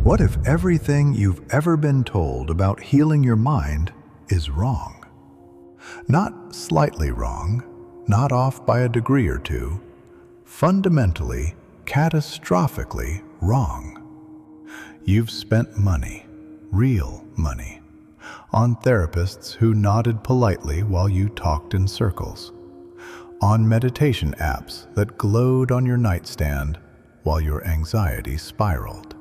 What if everything you've ever been told about healing your mind is wrong? Not slightly wrong, not off by a degree or two, fundamentally, catastrophically wrong. You've spent money, real money, on therapists who nodded politely while you talked in circles, on meditation apps that glowed on your nightstand while your anxiety spiraled,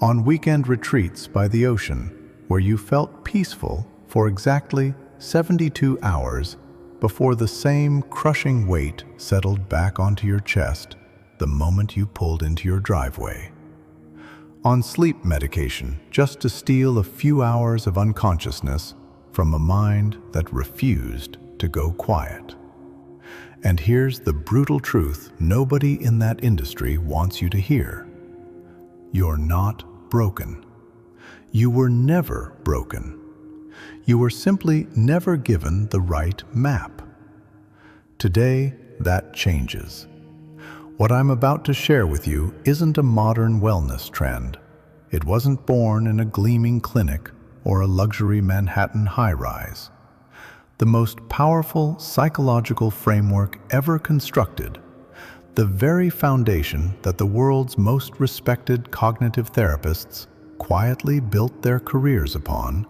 on weekend retreats by the ocean where you felt peaceful for exactly 72 hours before the same crushing weight settled back onto your chest the moment you pulled into your driveway, on sleep medication just to steal a few hours of unconsciousness from a mind that refused to go quiet. And here's the brutal truth nobody in that industry wants you to hear. You're not broken. You were never broken. You were simply never given the right map. Today, that changes. What I'm about to share with you isn't a modern wellness trend. It wasn't born in a gleaming clinic or a luxury Manhattan high-rise. The most powerful psychological framework ever constructed, the very foundation that the world's most respected cognitive therapists quietly built their careers upon,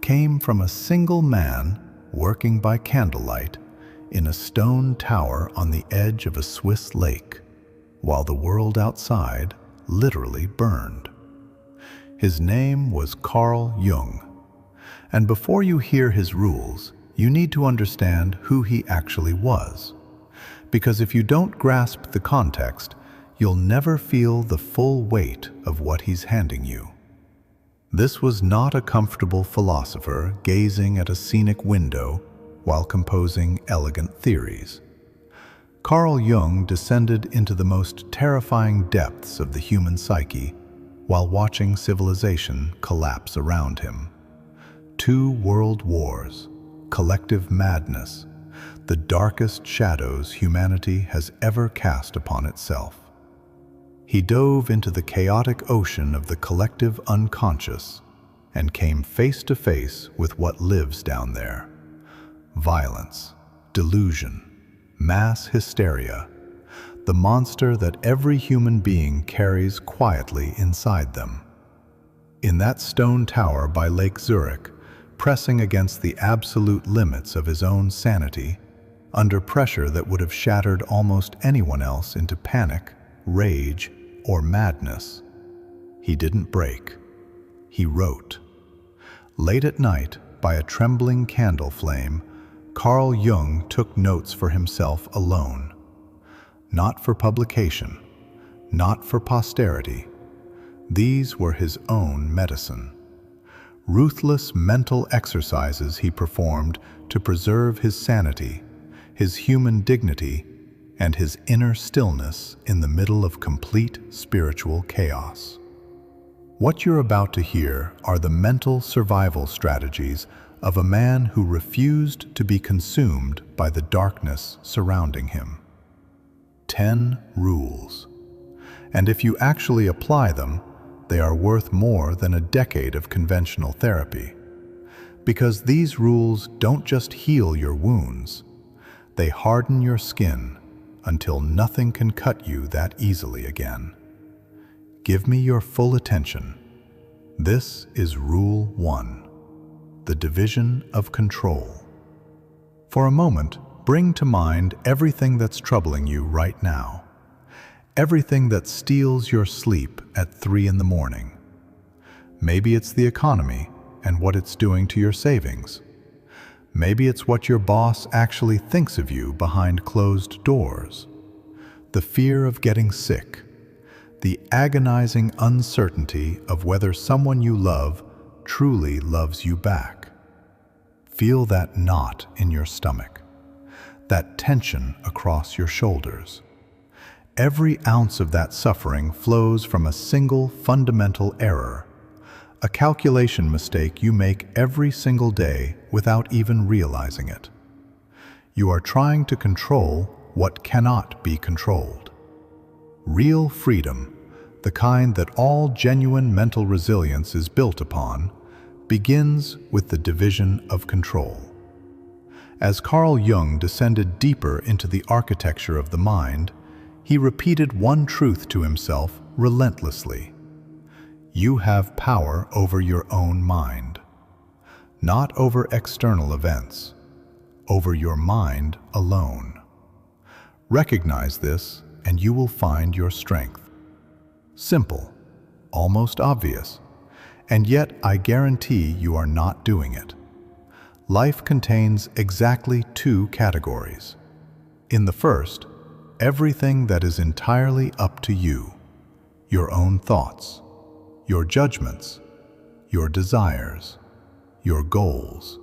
came from a single man working by candlelight in a stone tower on the edge of a Swiss lake, while the world outside literally burned. His name was Carl Jung, and before you hear his rules, you need to understand who he actually was. Because if you don't grasp the context, you'll never feel the full weight of what he's handing you. This was not a comfortable philosopher gazing at a scenic window while composing elegant theories. Carl Jung descended into the most terrifying depths of the human psyche while watching civilization collapse around him. 2 world wars, collective madness, the darkest shadows humanity has ever cast upon itself. He dove into the chaotic ocean of the collective unconscious and came face to face with what lives down there. Violence, delusion, mass hysteria, the monster that every human being carries quietly inside them. In that stone tower by Lake Zurich, pressing against the absolute limits of his own sanity, under pressure that would have shattered almost anyone else into panic, rage, or madness, he didn't break. He wrote. Late at night, by a trembling candle flame, Carl Jung took notes for himself alone. Not for publication, not for posterity. These were his own medicine. Ruthless mental exercises he performed to preserve his sanity, his human dignity, and his inner stillness in the middle of complete spiritual chaos. What you're about to hear are the mental survival strategies of a man who refused to be consumed by the darkness surrounding him. 10 rules. And if you actually apply them, they are worth more than a decade of conventional therapy. Because these rules don't just heal your wounds, they harden your skin until nothing can cut you that easily again. Give me your full attention. This is Rule 1, the division of control. For a moment, bring to mind everything that's troubling you right now. Everything that steals your sleep at 3 in the morning. Maybe it's the economy and what it's doing to your savings. Maybe it's what your boss actually thinks of you behind closed doors. The fear of getting sick. The agonizing uncertainty of whether someone you love truly loves you back. Feel that knot in your stomach. That tension across your shoulders. Every ounce of that suffering flows from a single fundamental error. A calculation mistake you make every single day without even realizing it. You are trying to control what cannot be controlled. Real freedom, the kind that all genuine mental resilience is built upon, begins with the division of control. As Carl Jung descended deeper into the architecture of the mind, he repeated one truth to himself relentlessly. You have power over your own mind, not over external events, over your mind alone. Recognize this, and you will find your strength. Simple, almost obvious, and yet I guarantee you are not doing it. Life contains exactly two categories. In the first, everything that is entirely up to you, your own thoughts, your judgments, your desires, your goals,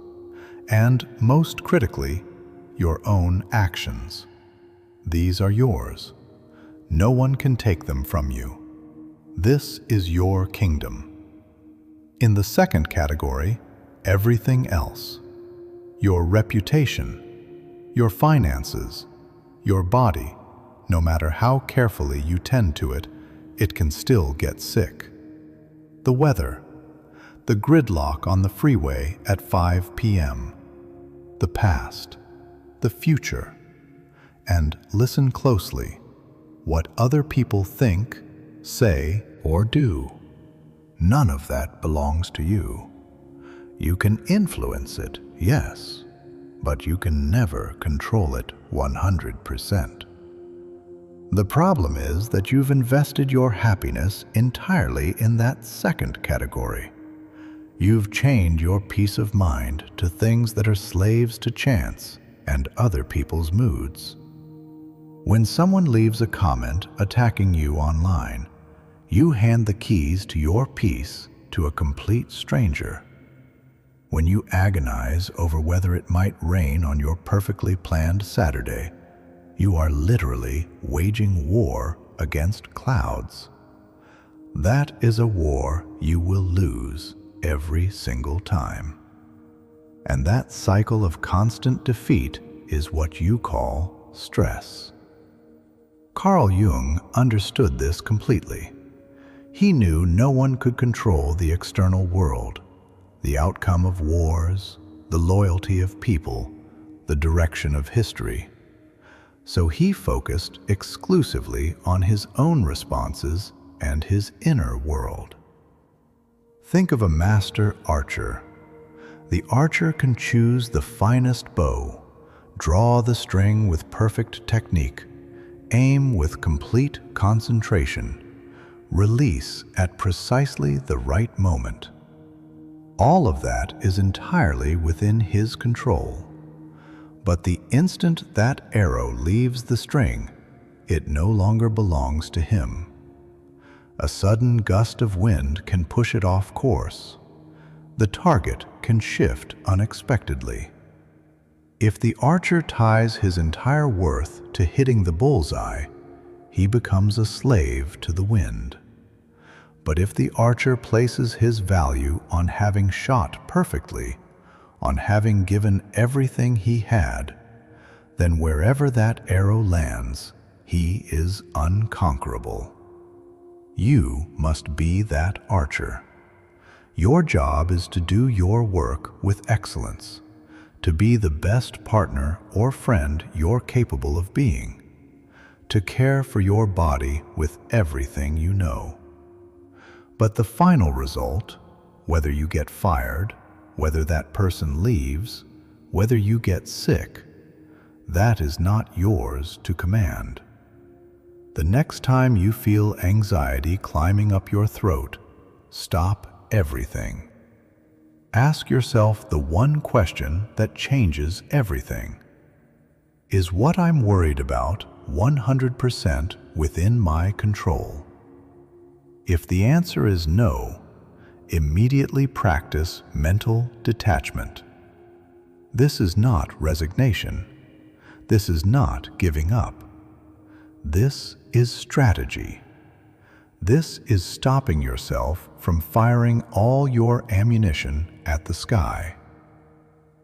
and most critically, your own actions. These are yours. No one can take them from you. This is your kingdom. In the second category, everything else. Your reputation, your finances, your body, no matter how carefully you tend to it, it can still get sick. The weather, the gridlock on the freeway at 5 p.m., the past, the future, and listen closely, what other people think, say, or do. None of that belongs to you. You can influence it, yes, but you can never control it 100%. The problem is that you've invested your happiness entirely in that second category. You've chained your peace of mind to things that are slaves to chance and other people's moods. When someone leaves a comment attacking you online, you hand the keys to your peace to a complete stranger. When you agonize over whether it might rain on your perfectly planned Saturday, you are literally waging war against clouds. That is a war you will lose every single time. And that cycle of constant defeat is what you call stress. Carl Jung understood this completely. He knew no one could control the external world, the outcome of wars, the loyalty of people, the direction of history. So he focused exclusively on his own responses and his inner world. Think of a master archer. The archer can choose the finest bow, draw the string with perfect technique, aim with complete concentration, release at precisely the right moment. All of that is entirely within his control. But the instant that arrow leaves the string, it no longer belongs to him. A sudden gust of wind can push it off course. The target can shift unexpectedly. If the archer ties his entire worth to hitting the bullseye, he becomes a slave to the wind. But if the archer places his value on having shot perfectly, on having given everything he had, then wherever that arrow lands, he is unconquerable. You must be that archer. Your job is to do your work with excellence, to be the best partner or friend you're capable of being, to care for your body with everything you know. But the final result, whether you get fired, whether that person leaves, whether you get sick, that is not yours to command. The next time you feel anxiety climbing up your throat, stop everything. Ask yourself the one question that changes everything. Is what I'm worried about 100% within my control? If the answer is no, immediately practice mental detachment. This is not resignation. This is not giving up. This is strategy. This is stopping yourself from firing all your ammunition at the sky.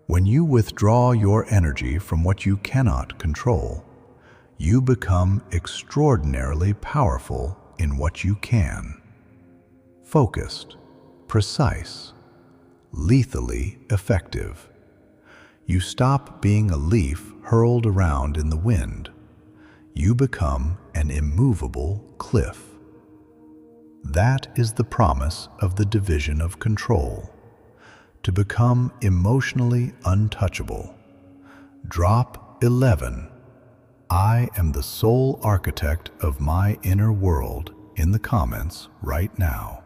When you withdraw your energy from what you cannot control, you become extraordinarily powerful in what you can. Focused, precise, lethally effective. You stop being a leaf hurled around in the wind. You become an immovable cliff. That is the promise of the division of control. To become emotionally untouchable. Drop 11. I am the sole architect of my inner world in the comments right now.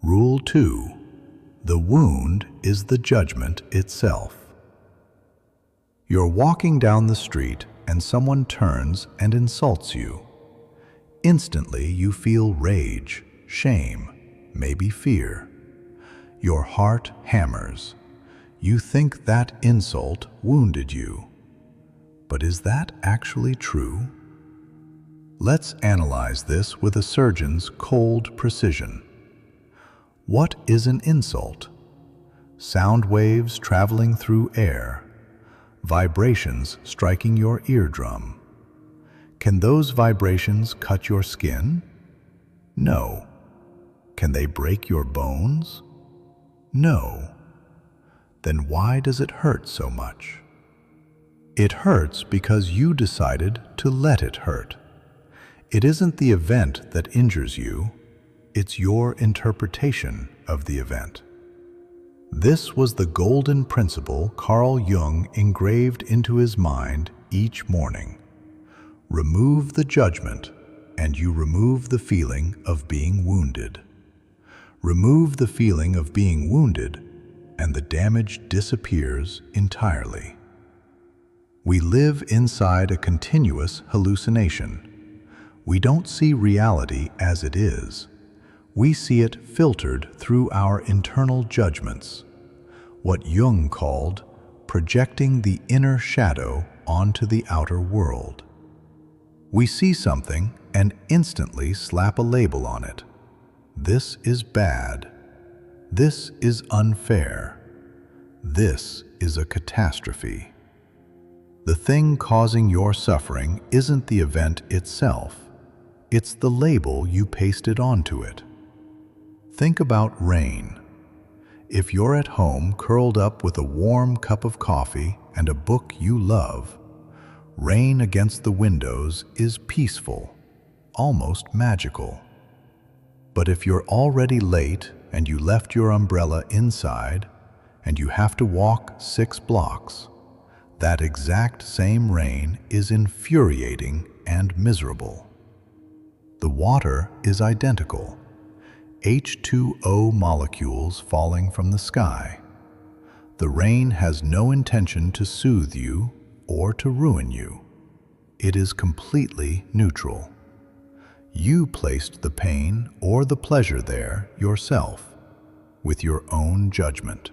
Rule 2. The wound is the judgment itself. You're walking down the street and someone turns and insults you. Instantly you feel rage, shame, maybe fear. Your heart hammers. You think that insult wounded you. But is that actually true? Let's analyze this with a surgeon's cold precision. What is an insult? Sound waves traveling through air, vibrations striking your eardrum. Can those vibrations cut your skin? No. Can they break your bones? No. Then why does it hurt so much? It hurts because you decided to let it hurt. It isn't the event that injures you, it's your interpretation of the event. This was the golden principle Carl Jung engraved into his mind each morning. Remove the judgment, and you remove the feeling of being wounded. Remove the feeling of being wounded, and the damage disappears entirely. We live inside a continuous hallucination. We don't see reality as it is. We see it filtered through our internal judgments, what Jung called projecting the inner shadow onto the outer world. We see something and instantly slap a label on it. This is bad. This is unfair. This is a catastrophe. The thing causing your suffering isn't the event itself. It's the label you pasted onto it. Think about rain. If you're at home curled up with a warm cup of coffee and a book you love, rain against the windows is peaceful, almost magical. But if you're already late and you left your umbrella inside and you have to walk 6 blocks, that exact same rain is infuriating and miserable. The water is identical. H2O molecules falling from the sky. The rain has no intention to soothe you or to ruin you. It is completely neutral. You placed the pain or the pleasure there yourself, with your own judgment.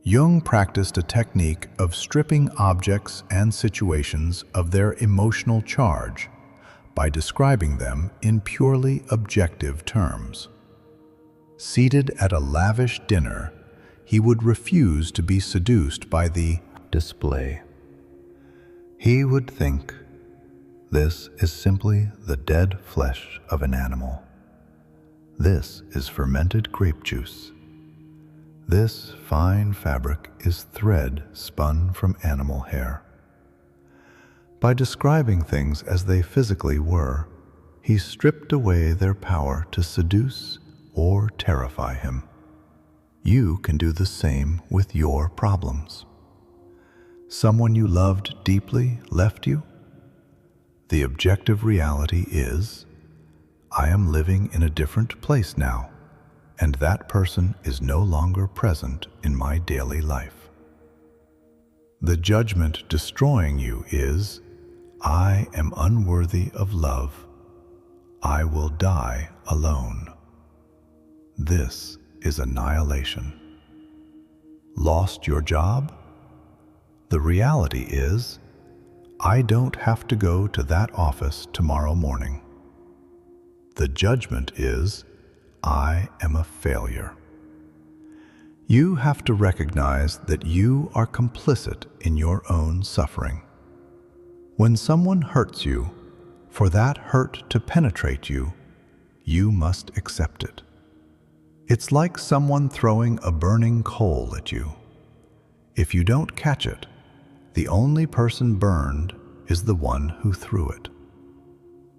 Jung practiced a technique of stripping objects and situations of their emotional charge by describing them in purely objective terms. Seated at a lavish dinner, he would refuse to be seduced by the display. He would think, this is simply the dead flesh of an animal. This is fermented grape juice. This fine fabric is thread spun from animal hair. By describing things as they physically were, he stripped away their power to seduce or terrify him. You can do the same with your problems. Someone you loved deeply left you? The objective reality is, I am living in a different place now, and that person is no longer present in my daily life. The judgment destroying you is, I am unworthy of love. I will die alone. This is annihilation. Lost your job? The reality is, I don't have to go to that office tomorrow morning. The judgment is, I am a failure. You have to recognize that you are complicit in your own suffering. When someone hurts you, For that hurt to penetrate you, you must accept it. It's like someone throwing a burning coal at you. If you don't catch it, the only person burned is the one who threw it.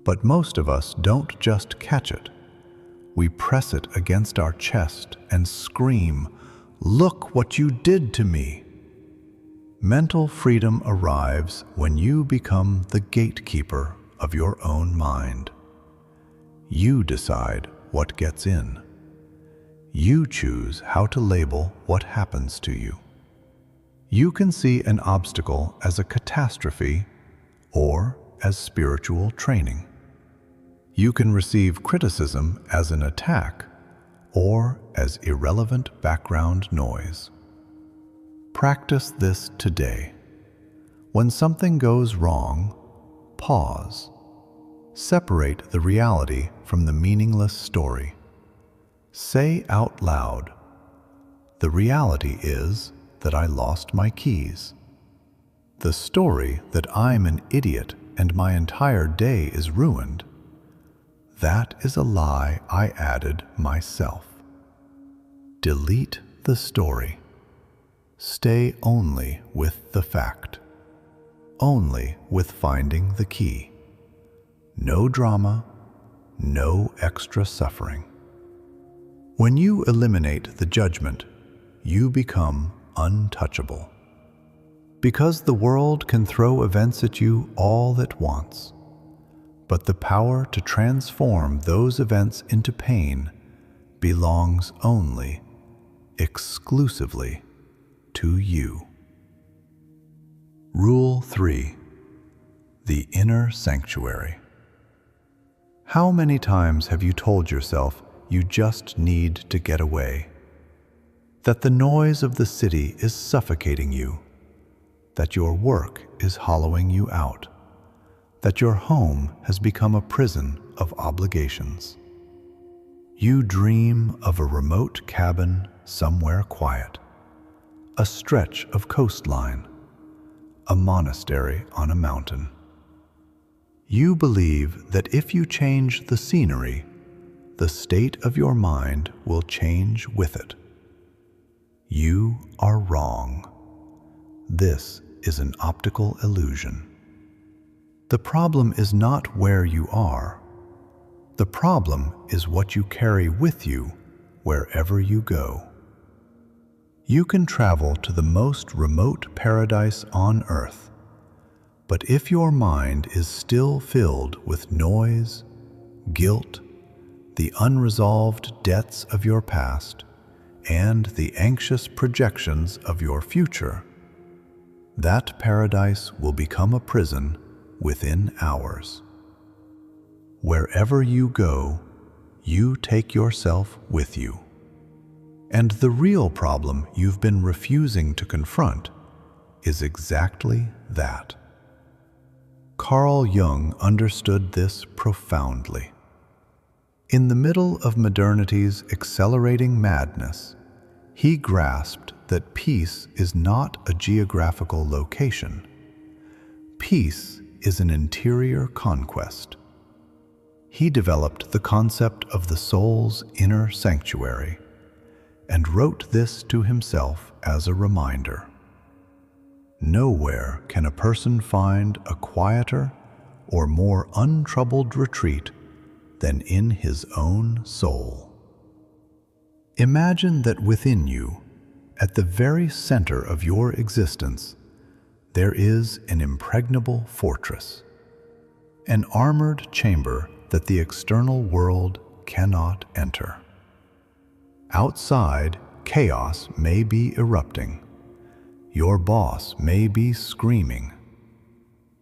But most of us don't just catch it. We press it against our chest and scream, "Look what you did to me!" Mental freedom arrives when you become the gatekeeper of your own mind. You decide what gets in. You choose how to label what happens to you. You can see an obstacle as a catastrophe or as spiritual training. You can receive criticism as an attack or as irrelevant background noise. Practice this today. When something goes wrong, pause. Separate the reality from the meaningless story. Say out loud, "The reality is that I lost my keys. The story that I'm an idiot and my entire day is ruined, that is a lie I added myself." Delete the story. Stay only with the fact. Only with finding the key. No drama, no extra suffering. When you eliminate the judgment, you become untouchable. Because the world can throw events at you all at once, but the power to transform those events into pain belongs only, exclusively, to you. Rule 3. The inner sanctuary. How many times have you told yourself you just need to get away? That the noise of the city is suffocating you, that your work is hollowing you out, that your home has become a prison of obligations. You dream of a remote cabin somewhere quiet, a stretch of coastline, a monastery on a mountain. You believe that if you change the scenery, the state of your mind will change with it. You are wrong. This is an optical illusion. The problem is not where you are. The problem is what you carry with you wherever you go. You can travel to the most remote paradise on earth, but if your mind is still filled with noise, guilt, the unresolved debts of your past, and the anxious projections of your future, that paradise will become a prison within hours. Wherever you go, you take yourself with you. And the real problem you've been refusing to confront is exactly that. Carl Jung understood this profoundly. In the middle of modernity's accelerating madness, he grasped that peace is not a geographical location. Peace is an interior conquest. He developed the concept of the soul's inner sanctuary and wrote this to himself as a reminder. Nowhere can a person find a quieter or more untroubled retreat than in his own soul. Imagine that within you, at the very center of your existence, there is an impregnable fortress, an armored chamber that the external world cannot enter. Outside, chaos may be erupting. Your boss may be screaming.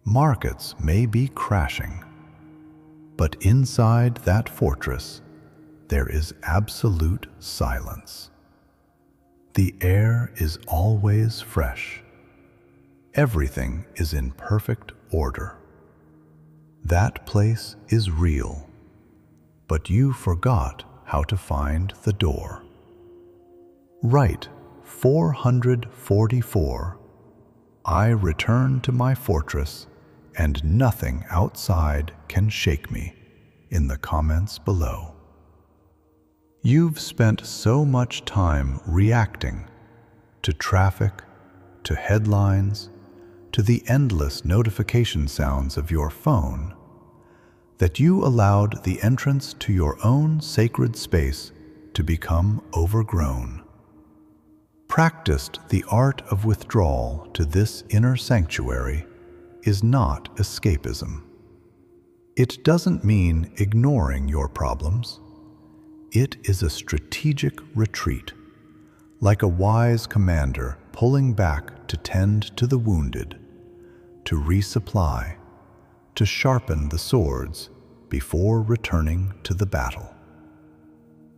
Markets may be crashing. But inside that fortress, there is absolute silence. The air is always fresh. Everything is in perfect order. That place is real, but you forgot how to find the door. Write 444, "I return to my fortress and nothing outside can shake me in the comments below. You've spent so much time reacting to traffic, to headlines, to the endless notification sounds of your phone, that you allowed the entrance to your own sacred space to become overgrown. Practiced the art of withdrawal to this inner sanctuary is not escapism. It doesn't mean ignoring your problems. It is a strategic retreat, like a wise commander pulling back to tend to the wounded, to resupply, to sharpen the swords before returning to the battle.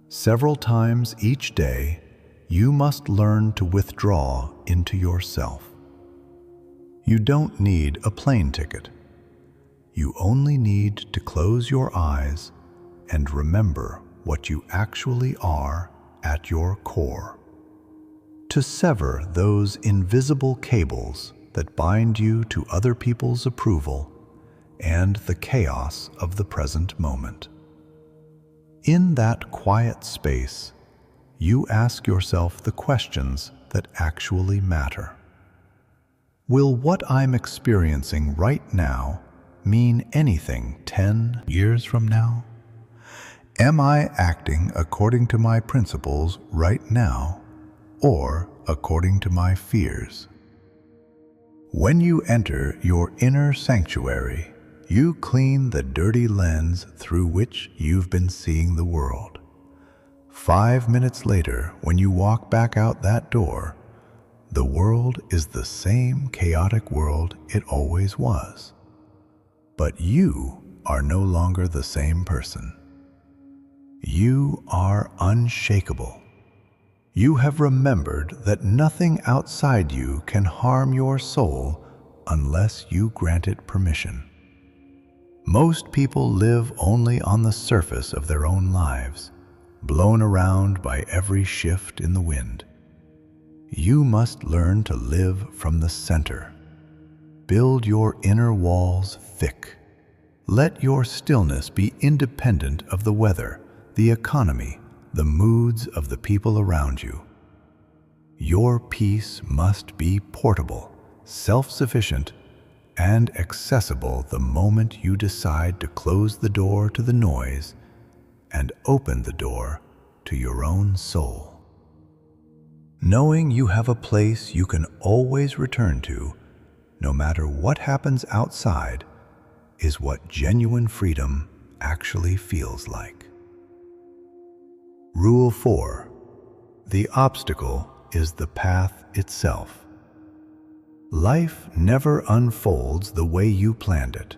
Several times each day, you must learn to withdraw into yourself. You don't need a plane ticket. You only need to close your eyes and remember what you actually are at your core. To sever those invisible cables that bind you to other people's approval and the chaos of the present moment. In that quiet space, you ask yourself the questions that actually matter. Will what I'm experiencing right now mean anything 10 years from now? Am I acting according to my principles right now, or according to my fears? When you enter your inner sanctuary, you clean the dirty lens through which you've been seeing the world. 5 minutes later, when you walk back out that door, the world is the same chaotic world it always was. But you are no longer the same person. You are unshakable. You have remembered that nothing outside you can harm your soul unless you grant it permission. Most people live only on the surface of their own lives, blown around by every shift in the wind. You must learn to live from the center. Build your inner walls thick. Let your stillness be independent of the weather, the economy, the moods of the people around you. Your peace must be portable, self-sufficient, and accessible the moment you decide to close the door to the noise and open the door to your own soul. Knowing you have a place you can always return to, no matter what happens outside, is what genuine freedom actually feels like. Rule 4. The obstacle is the path itself. Life never unfolds the way you planned it.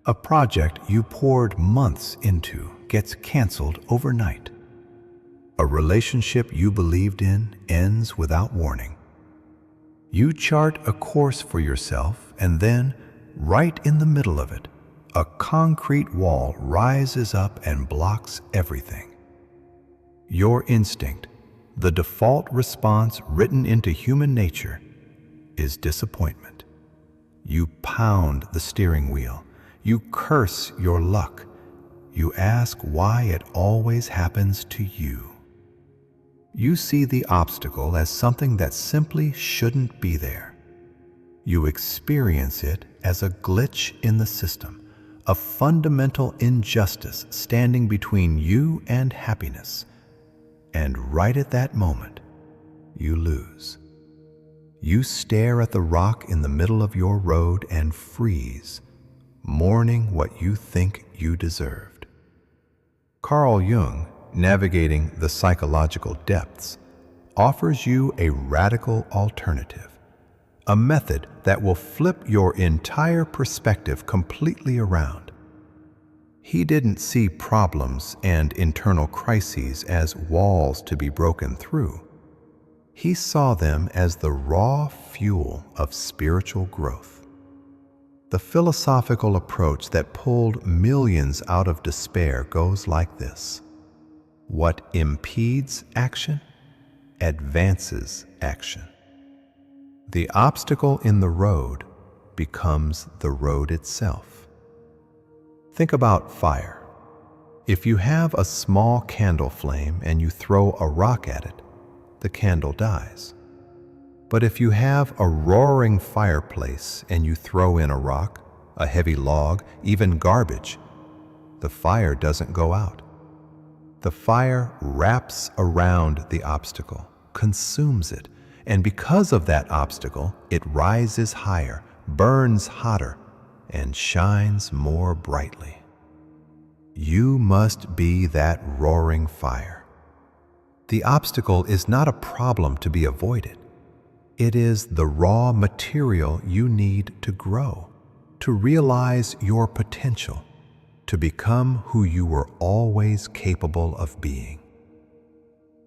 A project you poured months into gets canceled overnight. A relationship you believed in ends without warning. You chart a course for yourself, and then, right in the middle of it, a concrete wall rises up and blocks everything. Your instinct, the default response written into human nature, is disappointment. You pound the steering wheel. You curse your luck. You ask why it always happens to you. You see the obstacle as something that simply shouldn't be there. You experience it as a glitch in the system, a fundamental injustice standing between you and happiness. And right at that moment, you lose. You stare at the rock in the middle of your road and freeze, mourning what you think you deserved. Carl Jung, navigating the psychological depths, offers you a radical alternative, a method that will flip your entire perspective completely around. He didn't see problems and internal crises as walls to be broken through. He saw them as the raw fuel of spiritual growth. The philosophical approach that pulled millions out of despair goes like this: what impedes action advances action. The obstacle in the road becomes the road itself. Think about fire. If you have a small candle flame and you throw a rock at it, the candle dies. But if you have a roaring fireplace and you throw in a rock, a heavy log, even garbage, the fire doesn't go out. The fire wraps around the obstacle, consumes it, and because of that obstacle, it rises higher, burns hotter, and shines more brightly. You must be that roaring fire. The obstacle is not a problem to be avoided. It is the raw material you need to grow, to realize your potential, to become who you were always capable of being.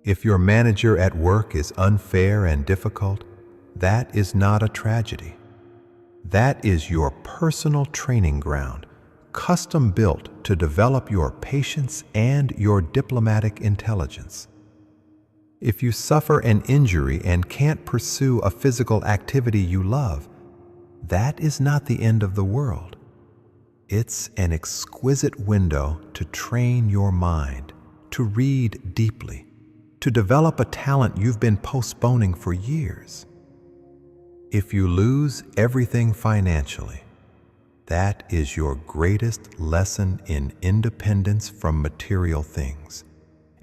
If your manager at work is unfair and difficult, that is not a tragedy. That is your personal training ground, custom built to develop your patience and your diplomatic intelligence. If you suffer an injury and can't pursue a physical activity you love, that is not the end of the world. It's an exquisite window to train your mind, to read deeply, to develop a talent you've been postponing for years. If you lose everything financially, that is your greatest lesson in independence from material things,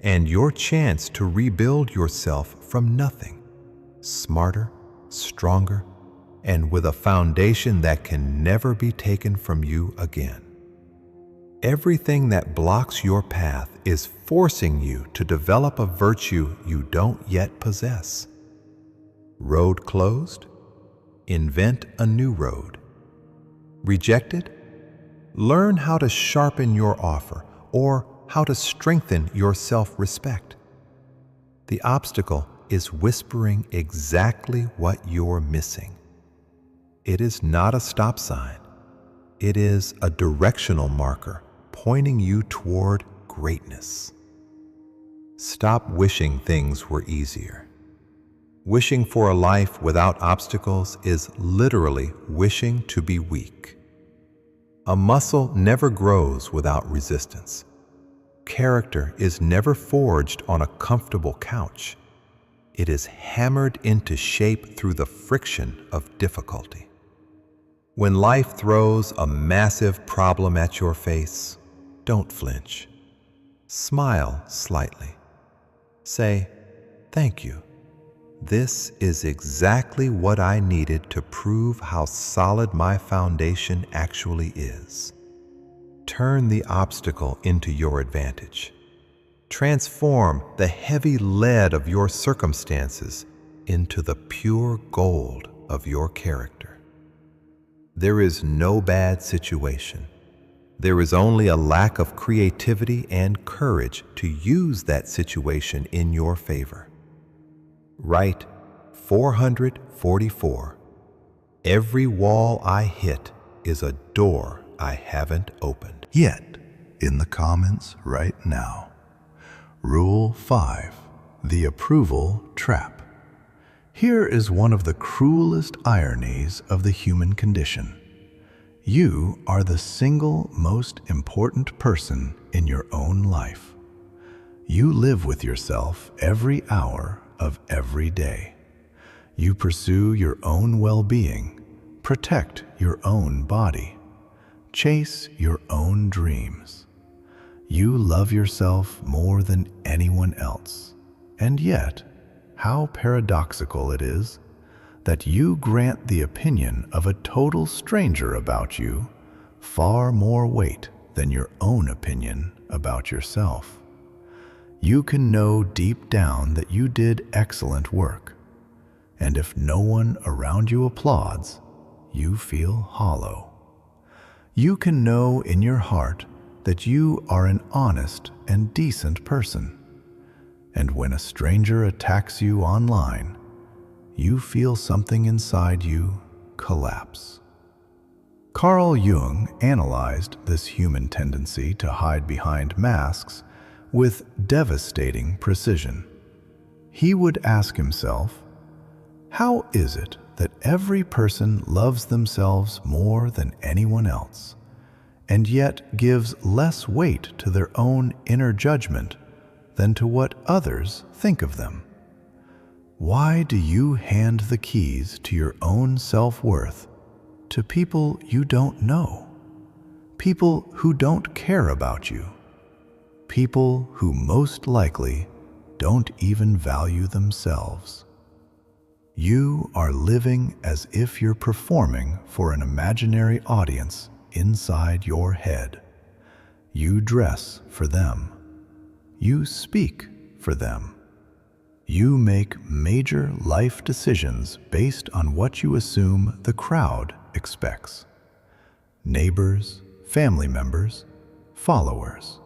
and your chance to rebuild yourself from nothing, smarter, stronger, and with a foundation that can never be taken from you again. Everything that blocks your path is forcing you to develop a virtue you don't yet possess. Road closed? Invent a new road. Rejected? Learn how to sharpen your offer or how to strengthen your self-respect. The obstacle is whispering exactly what you're missing. It is not a stop sign. It is a directional marker pointing you toward greatness. Stop wishing things were easier. Wishing for a life without obstacles is literally wishing to be weak. A muscle never grows without resistance. Character is never forged on a comfortable couch. It is hammered into shape through the friction of difficulty. When life throws a massive problem at your face, don't flinch. Smile slightly. Say, "Thank you. This is exactly what I needed to prove how solid my foundation actually is." Turn the obstacle into your advantage. Transform the heavy lead of your circumstances into the pure gold of your character. There is no bad situation. There is only a lack of creativity and courage to use that situation in your favor. Write 444. Every wall I hit is a door I haven't opened. Yet, in the comments right now. Rule 5. The approval trap. Here is one of the cruelest ironies of the human condition. You are the single most important person in your own life. You live with yourself every hour of every day. You pursue your own well-being, protect your own body, chase your own dreams. You love yourself more than anyone else. And yet, how paradoxical it is that you grant the opinion of a total stranger about you far more weight than your own opinion about yourself. You can know deep down that you did excellent work, and if no one around you applauds, you feel hollow. You can know in your heart that you are an honest and decent person, and when a stranger attacks you online, you feel something inside you collapse. Carl Jung analyzed this human tendency to hide behind masks with devastating precision. He would ask himself, how is it that every person loves themselves more than anyone else, and yet gives less weight to their own inner judgment than to what others think of them? Why do you hand the keys to your own self-worth to people you don't know? People who don't care about you? People who most likely don't even value themselves? You are living as if you're performing for an imaginary audience inside your head. You dress for them. You speak for them. You make major life decisions based on what you assume the crowd expects. Neighbors, family members, followers.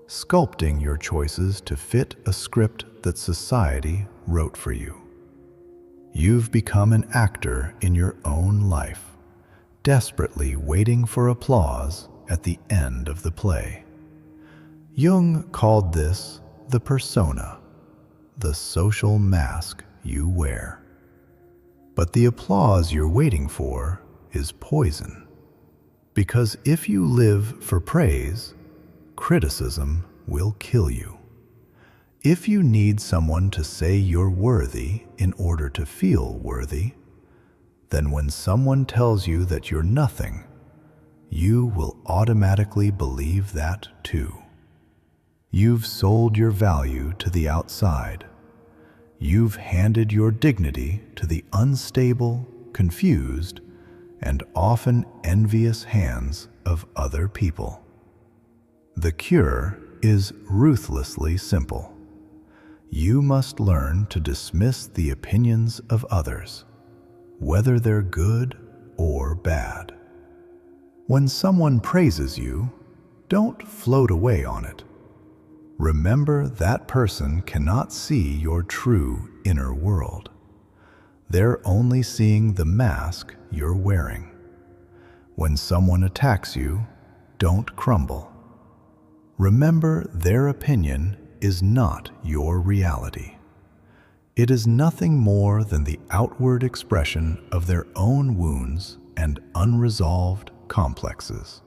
Sculpting your choices to fit a script that society wrote for you. You've become an actor in your own life, desperately waiting for applause at the end of the play. Jung called this the persona, the social mask you wear. But the applause you're waiting for is poison. Because if you live for praise, criticism will kill you. If you need someone to say you're worthy in order to feel worthy, then when someone tells you that you're nothing, you will automatically believe that too. You've sold your value to the outside. You've handed your dignity to the unstable, confused, and often envious hands of other people. The cure is ruthlessly simple. You must learn to dismiss the opinions of others, whether they're good or bad. When someone praises you, don't float away on it. Remember that person cannot see your true inner world. They're only seeing the mask you're wearing. When someone attacks you, don't crumble. Remember, their opinion is not your reality. It is nothing more than the outward expression of their own wounds and unresolved complexes.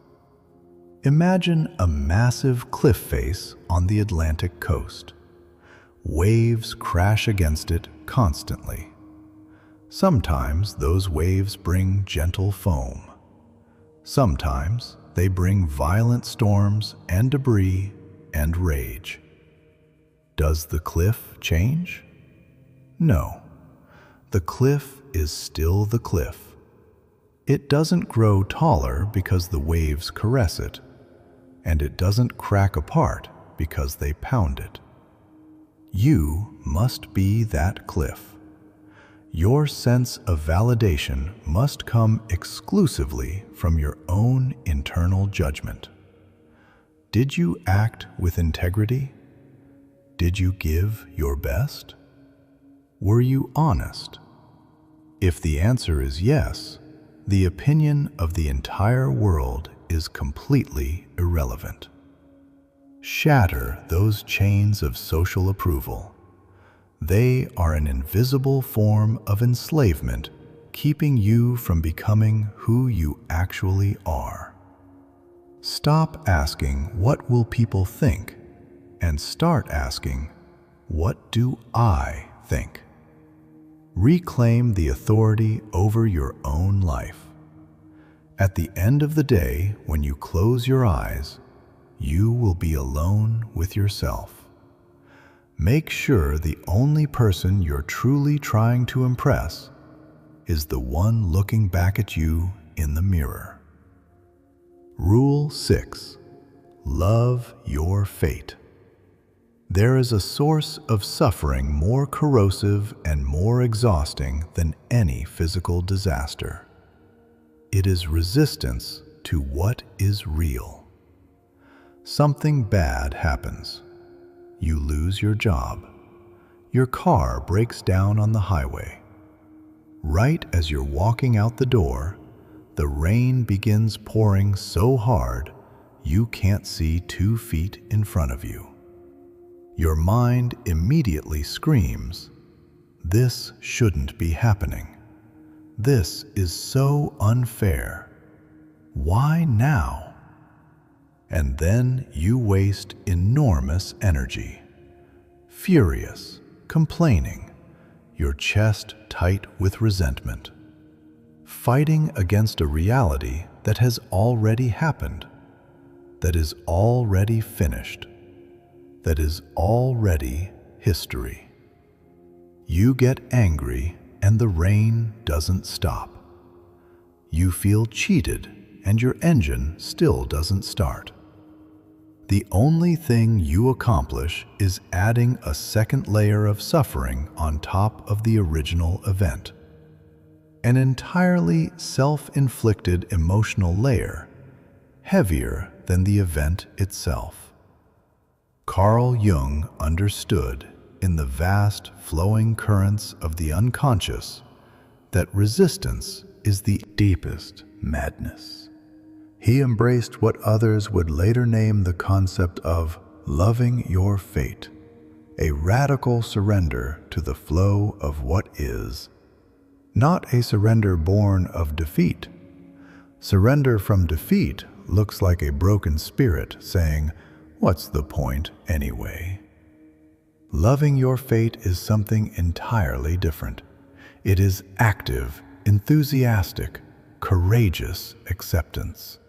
Imagine a massive cliff face on the Atlantic coast. Waves crash against it constantly. Sometimes those waves bring gentle foam. Sometimes they bring violent storms and debris and rage. Does the cliff change? No. The cliff is still the cliff. It doesn't grow taller because the waves caress it, and it doesn't crack apart because they pound it. You must be that cliff. Your sense of validation must come exclusively from your own internal judgment. Did you act with integrity? Did you give your best? Were you honest? If the answer is yes, the opinion of the entire world is completely irrelevant. Shatter those chains of social approval. They are an invisible form of enslavement, keeping you from becoming who you actually are. Stop asking, "What will people think?" and start asking, "What do I think?" Reclaim the authority over your own life. At the end of the day, when you close your eyes, you will be alone with yourself. Make sure the only person you're truly trying to impress is the one looking back at you in the mirror. Rule 6. Love your fate. There is a source of suffering more corrosive and more exhausting than any physical disaster. It is resistance to what is real. Something bad happens. You lose your job. Your car breaks down on the highway. Right as you're walking out the door, the rain begins pouring so hard you can't see 2 feet in front of you. Your mind immediately screams, "This shouldn't be happening." This is so unfair. Why now? And then you waste enormous energy. Furious, complaining, your chest tight with resentment. Fighting against a reality that has already happened, that is already finished, that is already history. You get angry and the rain doesn't stop. You feel cheated and your engine still doesn't start. The only thing you accomplish is adding a second layer of suffering on top of the original event. An entirely self-inflicted emotional layer, heavier than the event itself. Carl Jung understood in the vast flowing currents of the unconscious that resistance is the deepest madness. He embraced what others would later name the concept of loving your fate, a radical surrender to the flow of what is. Not a surrender born of defeat. Surrender from defeat looks like a broken spirit saying, "What's the point anyway?" Loving your fate is something entirely different. It is active, enthusiastic, courageous acceptance.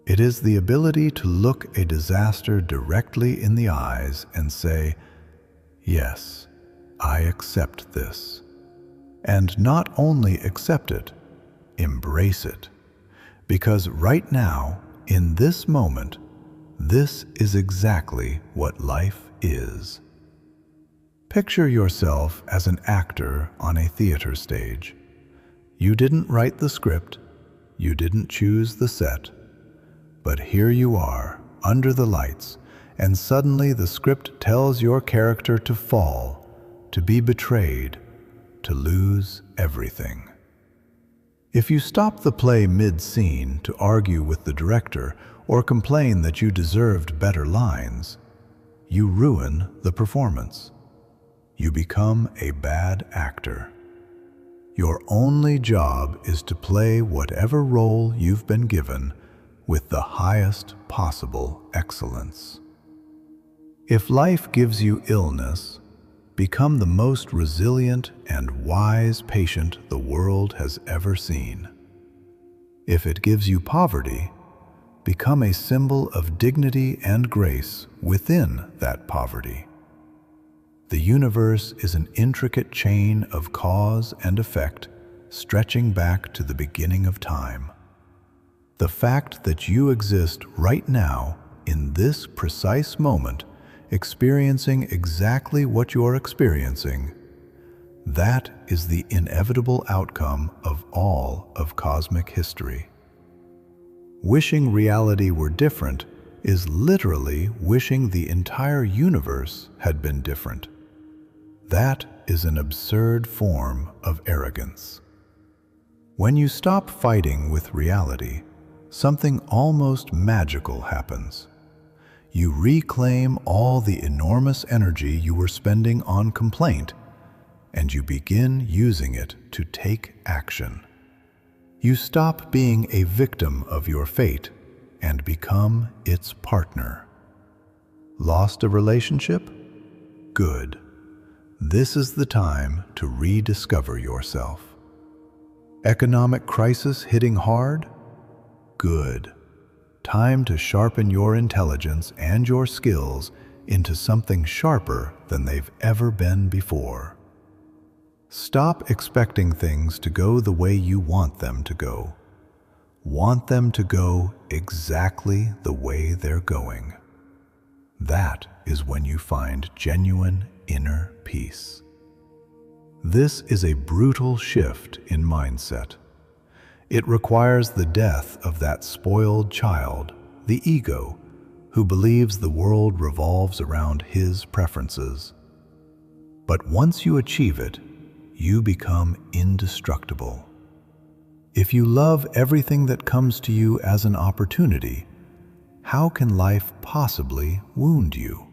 It is the ability to look a disaster directly in the eyes and say, "Yes, I accept this." And not only accept it, embrace it. Because right now, in this moment, this is exactly what life is. Picture yourself as an actor on a theater stage. You didn't write the script, you didn't choose the set, but here you are, under the lights, and suddenly the script tells your character to fall, to be betrayed, to lose everything. If you stop the play mid-scene to argue with the director or complain that you deserved better lines, you ruin the performance. You become a bad actor. Your only job is to play whatever role you've been given with the highest possible excellence. If life gives you illness, become the most resilient and wise patient the world has ever seen. If it gives you poverty, become a symbol of dignity and grace within that poverty. The universe is an intricate chain of cause and effect stretching back to the beginning of time. The fact that you exist right now, in this precise moment, experiencing exactly what you're experiencing, that is the inevitable outcome of all of cosmic history. Wishing reality were different is literally wishing the entire universe had been different. That is an absurd form of arrogance. When you stop fighting with reality, something almost magical happens. You reclaim all the enormous energy you were spending on complaint, and you begin using it to take action. You stop being a victim of your fate and become its partner. Lost a relationship? Good. This is the time to rediscover yourself. Economic crisis hitting hard? Good. Time to sharpen your intelligence and your skills into something sharper than they've ever been before. Stop expecting things to go the way you want them to go. Want them to go exactly the way they're going. That is when you find genuine inner peace. This is a brutal shift in mindset. It requires the death of that spoiled child, the ego, who believes the world revolves around his preferences. But once you achieve it, you become indestructible. If you love everything that comes to you as an opportunity, how can life possibly wound you?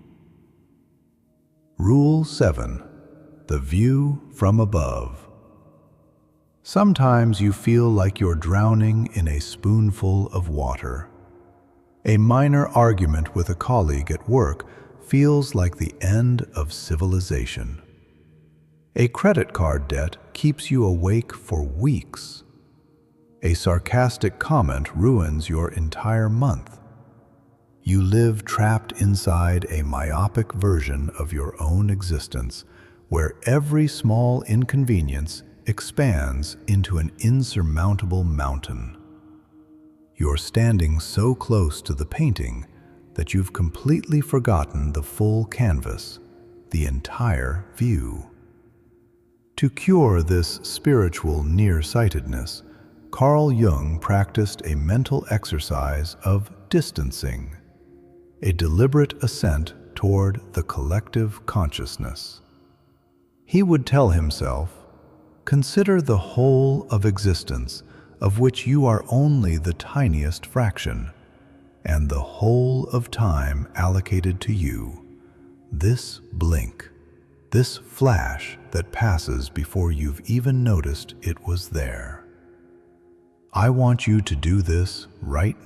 Rule 7. The view from above. Sometimes you feel like you're drowning in a spoonful of water. A minor argument with a colleague at work feels like the end of civilization. A credit card debt keeps you awake for weeks. A sarcastic comment ruins your entire month. You live trapped inside a myopic version of your own existence, where every small inconvenience expands into an insurmountable mountain. You're standing so close to the painting that you've completely forgotten the full canvas, the entire view. To cure this spiritual nearsightedness, Carl Jung practiced a mental exercise of distancing, a deliberate ascent toward the collective consciousness. He would tell himself, "Consider the whole of existence, of which you are only the tiniest fraction, and the whole of time allocated to you, this blink, this flash that passes before you've even noticed it was there. I want you to do this right now."